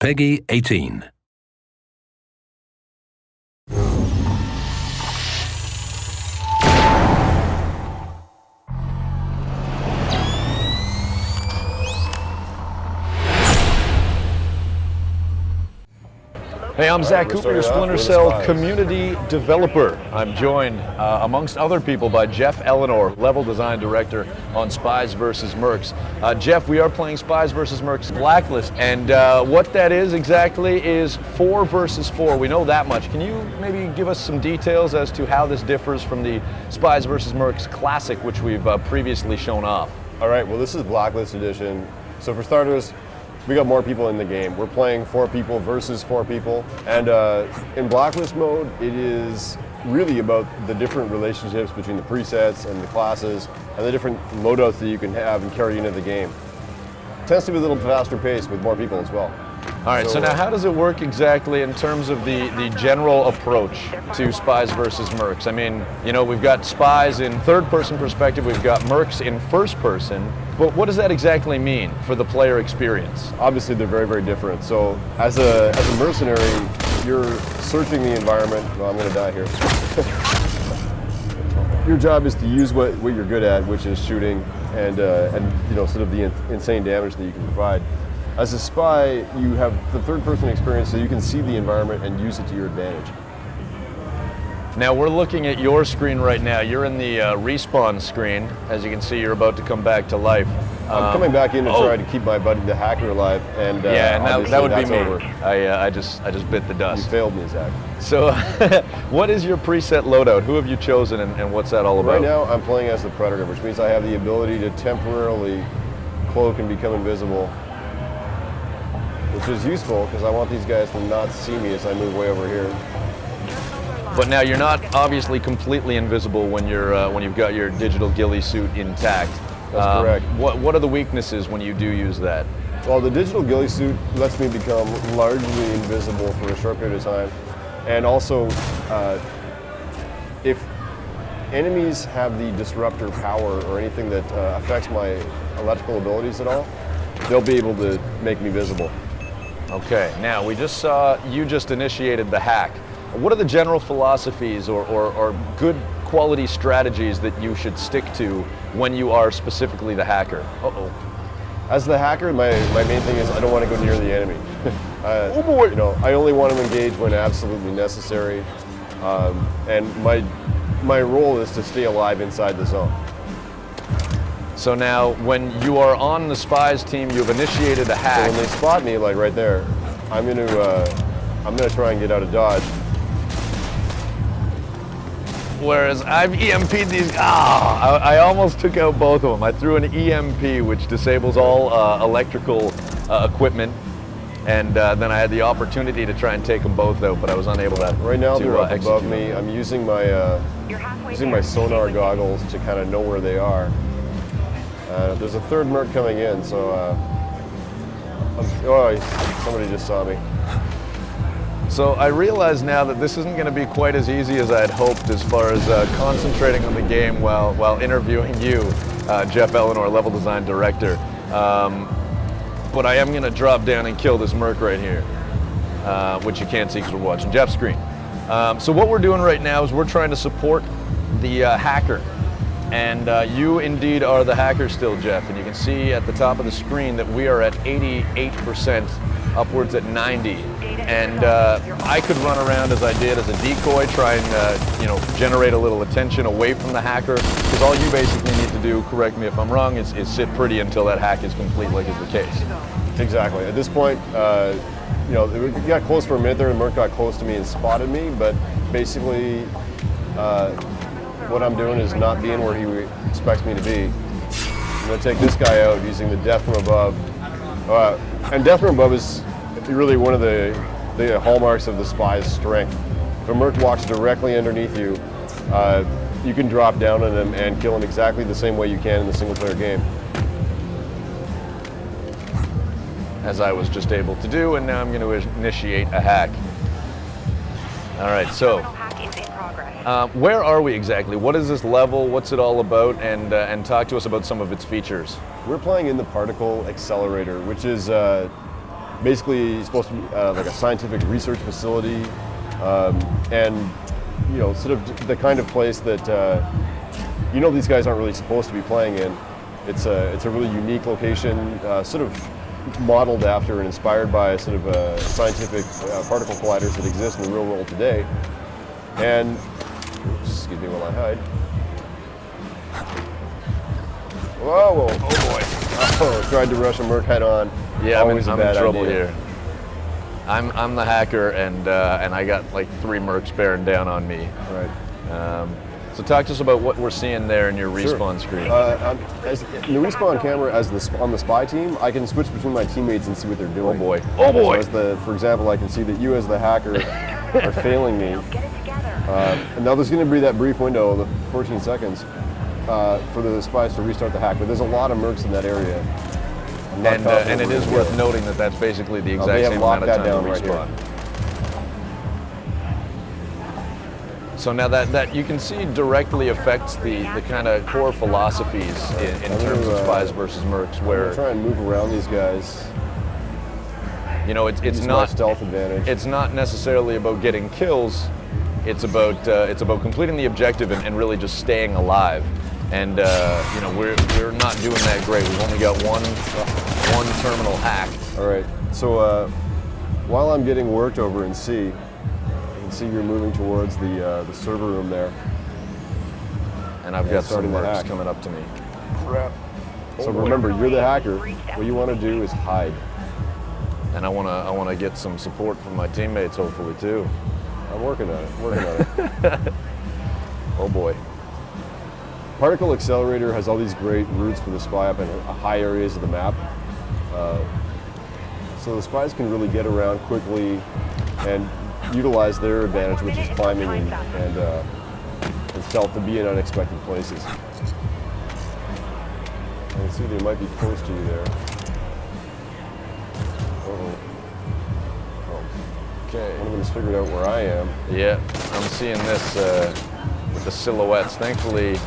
Peggy 18. Hey, I'm Zack Cooper, your Splinter Cell community developer. I'm joined, amongst other people, by Geoff Ellenor, level design director on Spies vs. Mercs. Geoff, we are playing Spies vs. Mercs Blacklist, and what that is exactly is 4 versus 4. We know that much. Can you maybe give us some details as to how this differs from the Spies vs. Mercs Classic, which we've previously shown off? All right, well, this is Blacklist Edition. So for starters, we got more people in the game. We're playing 4 people versus 4 people. And in Blacklist mode, it is really about the different relationships between the presets and the classes and the different loadouts that you can have and carry into the game. It tends to be a little faster paced with more people as well. All right, so now how does it work exactly in terms of the general approach to Spies versus Mercs? I mean, you know, we've got Spies in third-person perspective, we've got Mercs in first-person, but what does that exactly mean for the player experience? Obviously, they're very, very different. So as a mercenary, you're searching the environment. Well, I'm going to die here. Your job is to use what you're good at, which is shooting and you know, sort of the insane damage that you can provide. As a spy, you have the third-person experience, so you can see the environment and use it to your advantage. Now we're looking at your screen right now. You're in the respawn screen. As you can see, you're about to come back to life. I'm coming back in to try to keep my buddy, the hacker, alive, and yeah, and that would be me. Over. I just bit the dust. You failed me, Zack. So, what is your preset loadout? Who have you chosen, and what's that all about? Right now, I'm playing as the Predator, which means I have the ability to temporarily cloak and become invisible, which is useful because I want these guys to not see me as I move way over here. But now you're not obviously completely invisible when you've got your digital ghillie suit intact. That's correct. What are the weaknesses when you do use that? Well, the digital ghillie suit lets me become largely invisible for a short period of time, and also if enemies have the disruptor power or anything that affects my electrical abilities at all, they'll be able to make me visible. Okay, now we just saw you just initiated the hack. What are the general philosophies or good quality strategies that you should stick to when you are specifically the hacker? Uh-oh. As the hacker, my main thing is I don't want to go near the enemy. Oh boy! You know, I only want to engage when absolutely necessary, and my role is to stay alive inside the zone. So now, when you are on the Spies team, you've initiated a hack. So when they spot me, like right there, I'm gonna try and get out of dodge. Whereas I've EMP'd these. I almost took out both of them. I threw an EMP, which disables all electrical equipment, and then I had the opportunity to try and take them both out, but I was unable to. Right now, they're up execute above me. I'm using my sonar goggles to kind of know where they are. There's a third Merc coming in, so somebody just saw me. So I realize now that this isn't going to be quite as easy as I had hoped as far as concentrating on the game while interviewing you, Geoff Ellenor, level design director. But I am going to drop down and kill this Merc right here, which you can't see because we're watching Geoff's screen. So what we're doing right now is we're trying to support the hacker. And you indeed are the hacker still, Geoff, and you can see at the top of the screen that we are at 88%, upwards at 90. And I could run around as I did as a decoy, try and you know, generate a little attention away from the hacker, because all you basically need to do, correct me if I'm wrong, is sit pretty until that hack is complete, like is the case. Exactly. At this point, you know, we got close for a minute there, and Merc got close to me and spotted me, but basically, what I'm doing is not being where he expects me to be. I'm going to take this guy out using the death from above. And death from above is really one of the hallmarks of the Spy's strength. If a Merc walks directly underneath you, you can drop down on him and kill him exactly the same way you can in the single-player game. As I was just able to do, and now I'm going to initiate a hack. All right, so where are we exactly? What is this level? What's it all about? And talk to us about some of its features. We're playing in the particle accelerator, which is basically supposed to be like a scientific research facility, and sort of the kind of place that these guys aren't really supposed to be playing in. It's a really unique location, sort of modeled after and inspired by sort of scientific particle colliders that exist in the real world today. And excuse me while I hide. Whoa! Oh boy! Oh, tried to rush a Merc head on. Yeah, Always I'm a bad in trouble idea. here. I'm the hacker, and I got like 3 Mercs bearing down on me. Right. So talk to us about what we're seeing there in your respawn screen. As in the respawn camera, on the spy team, I can switch between my teammates and see what they're doing. Oh boy! Oh boy! So for example, I can see that you as the hacker are failing me. And now there's going to be that brief window, the 14 seconds, for the spies to restart the hack. But there's a lot of Mercs in that area. And it is worth noting that that's basically the exact same amount of time to respawn. So now that you can see directly affects the kind of core philosophies in terms of Spies versus Mercs, where I'm gonna try and move around these guys. It's not stealth advantage. It's not necessarily about getting kills. It's about completing the objective and really just staying alive. And we're not doing that great. We've only got one terminal hacked. All right. So while I'm getting worked over in C, you can see you're moving towards the server room there. And I've got some starting the Mercs hack. coming up to me. Crap. So remember, you're the hacker. What you want to do is hide. And I want to get some support from my teammates, hopefully too. I'm working on it. Oh boy. Particle Accelerator has all these great routes for the spy up in high areas of the map. So the spies can really get around quickly and utilize their advantage, which is climbing and stealth, to be in unexpected places. I can see they might be close to you there. Okay. One of them's figured out where I am. Yeah, I'm seeing this with the silhouettes. Thankfully,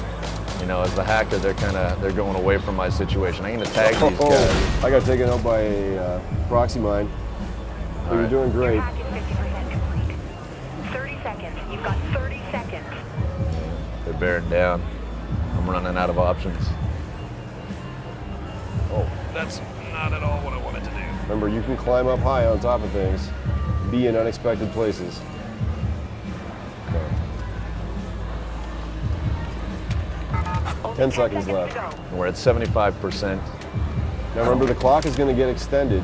as the hacker, they're going away from my situation. I'm gonna tag these guys. I got taken out by a proxy mine. So you're doing great. 30 seconds. You've got 30 seconds. They're bearing down. I'm running out of options. Oh, that's not at all what I wanted to do. Remember, you can climb up high on top of things, be in unexpected places. Okay. 10 seconds left. And we're at 75%. Now remember, the clock is going to get extended.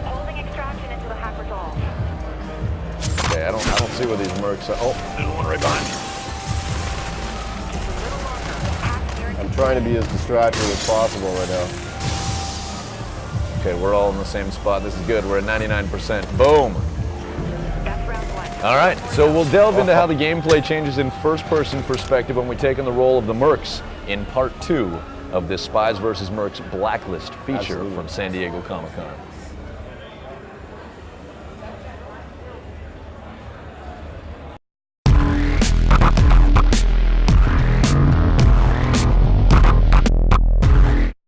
Holding extraction until the hack resolves. Okay, I don't see where these Mercs are. Oh, there's one right behind me. I'm trying to be as distracting as possible right now. Okay, we're all in the same spot. This is good. We're at 99%. Boom. That's round 1. All right, so we'll delve into how the gameplay changes in first-person perspective when we take on the role of the Mercs in part 2 of this Spies vs. Mercs Blacklist feature Absolutely. from San Diego Comic-Con.